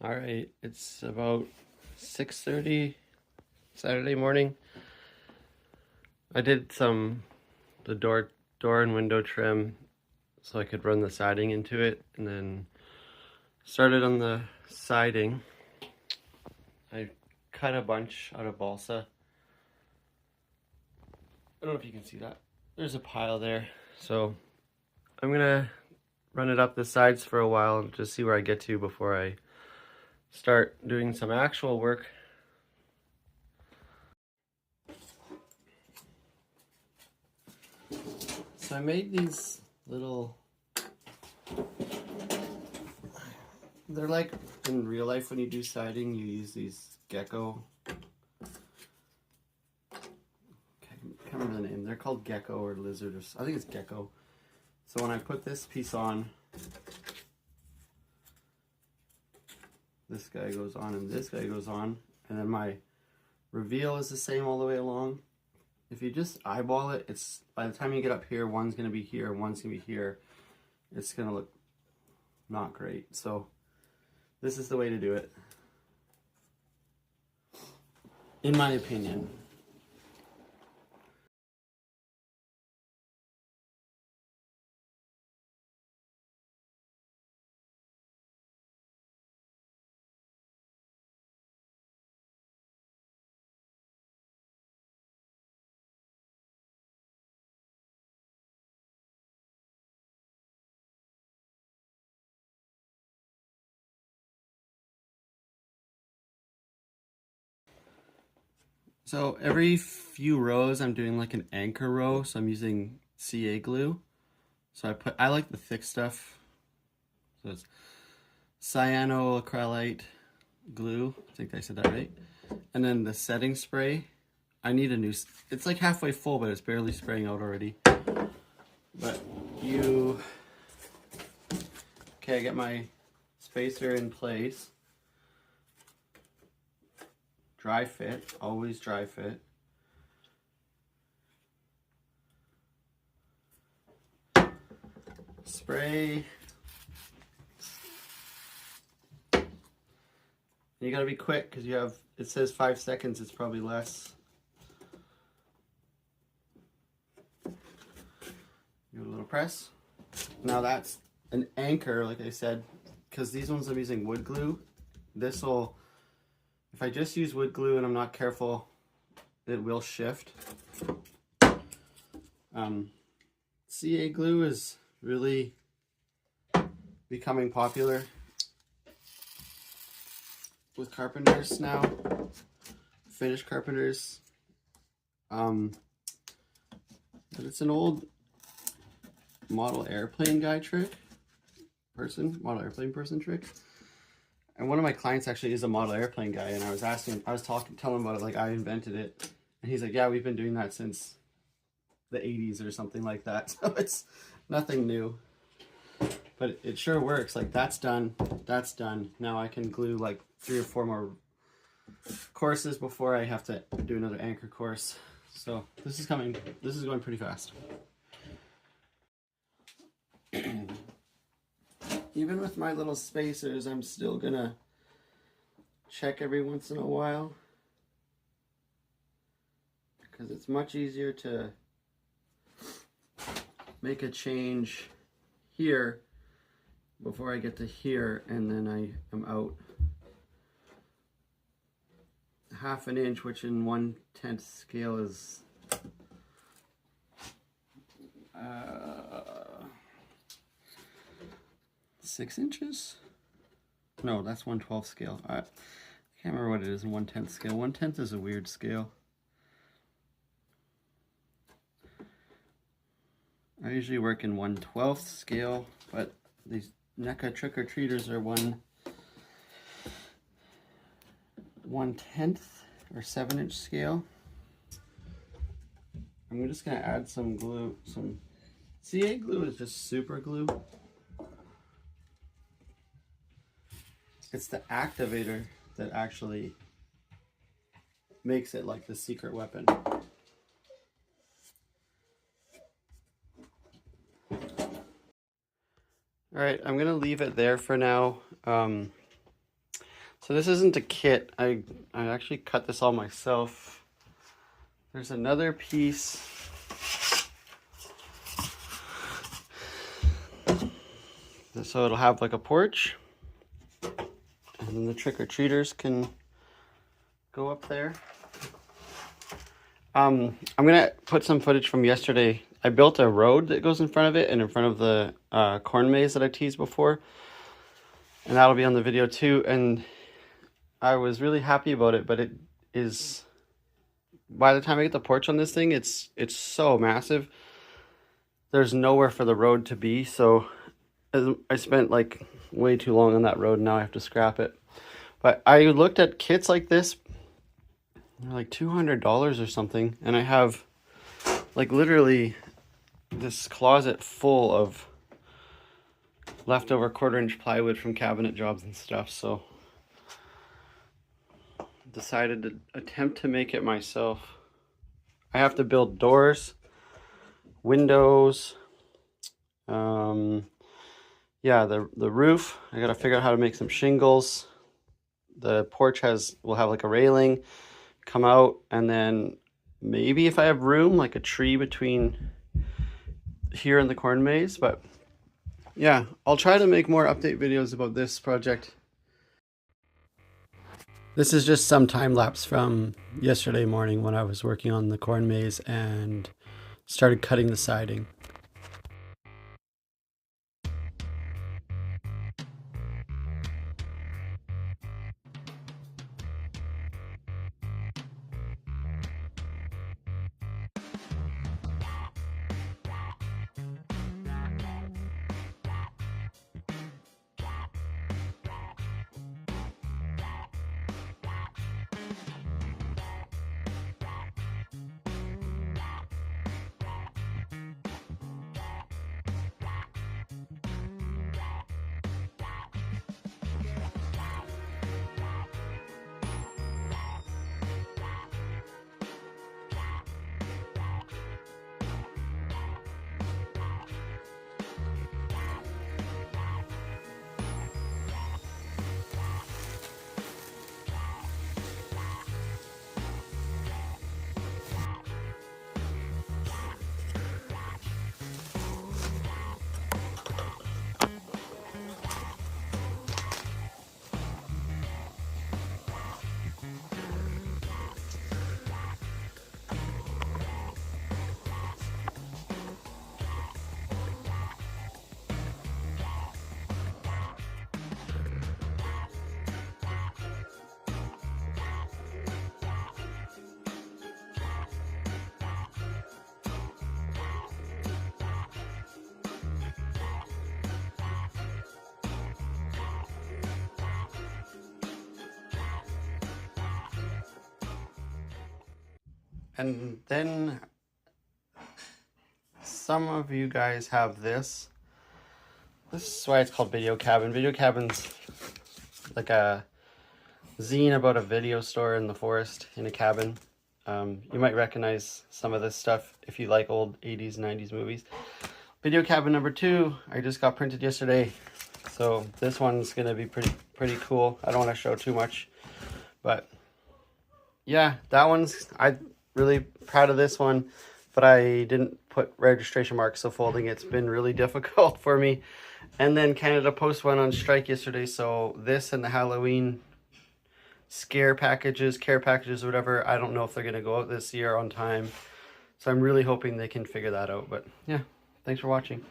All right, it's about 6:30 Saturday morning. I did the door and window trim so I could run the siding into it, and then started on the siding. I cut a bunch out of balsa. I don't know if you can see that. There's a pile there. So I'm gonna run it up the sides for a while and just see where I get to before I start doing some actual work. So I made these little, they're like in real life when you do siding, you use these gecko, I can't remember the name, they're called gecko or lizard, or I think it's gecko. So when I put this piece on, this guy goes on and this guy goes on, and then my reveal is the same all the way along. If you just eyeball it, it's by the time you get up here, one's gonna be here, one's gonna be here. It's gonna look not great. So this is the way to do it, in my opinion. So every few rows I'm doing like an anchor row, so I'm using CA glue. So I like the thick stuff. So it's cyanoacrylate glue. I think I said that right. And then the setting spray. I need a new, it's like halfway full, but it's barely spraying out already. But okay, I get my spacer in place. Dry fit, always dry fit. Spray. You gotta be quick because it says 5 seconds, it's probably less. Give it a little press. Now that's an anchor, like I said, because these ones I'm using wood glue. If I just use wood glue and I'm not careful, it will shift. CA glue is really becoming popular with carpenters now, Finnish carpenters. But it's an old model airplane guy trick, model airplane person trick. And one of my clients actually is a model airplane guy, and I was telling him about it like I invented it. And he's like, yeah, we've been doing that since the 80s or something like that. So it's nothing new. But it sure works. Like that's done. That's done. Now I can glue like 3 or 4 more courses before I have to do another anchor course. So this is going pretty fast. Even with my little spacers, I'm still gonna check every once in a while because it's much easier to make a change here before I get to here, and then I am out 1/2 inch, which in 1/10 scale is 6 inches? No, that's 1/12 scale. I can't remember what it is in 1/10 scale. 1/10 is a weird scale. I usually work in 1/12 scale, but these NECA trick-or-treaters are 1/10 or 7-inch scale. I'm just gonna add some glue. Some CA glue is just super glue. It's the activator that actually makes it like the secret weapon. All right, I'm gonna leave it there for now. So this isn't a kit. I actually cut this all myself. There's another piece. So it'll have like a porch. And then the trick-or-treaters can go up there. I'm gonna put some footage from yesterday. I built a road that goes in front of it and in front of the corn maze that I teased before. And that'll be on the video too. And I was really happy about it, but it is, by the time I get the porch on this thing, it's so massive. There's nowhere for the road to be, so I spent like way too long on that road, and now I have to scrap it. But I looked at kits like this, they're like $200 or something, and I have like literally this closet full of leftover 1/4-inch plywood from cabinet jobs and stuff, so decided to attempt to make it myself. I have to build doors, windows, yeah, the roof. I gotta figure out how to make some shingles. The porch will have like a railing come out, and then maybe if I have room, like a tree between here and the corn maze. But yeah, I'll try to make more update videos about this project. This is just some time lapse from yesterday morning when I was working on the corn maze and started cutting the siding. And then some of you guys have this. This is why it's called Video Cabin. Video Cabin's like a zine about a video store in the forest in a cabin. You might recognize some of this stuff if you like old 80s, 90s movies. Video Cabin number 2, I just got printed yesterday. So this one's gonna be pretty cool. I don't want to show too much, but yeah, I'm really proud of this one, but I didn't put registration marks, so folding it's been really difficult for me. And then Canada Post went on strike yesterday, so this and the Halloween care packages, whatever, I don't know if they're gonna go out this year on time. So I'm really hoping they can figure that out. But yeah, thanks for watching.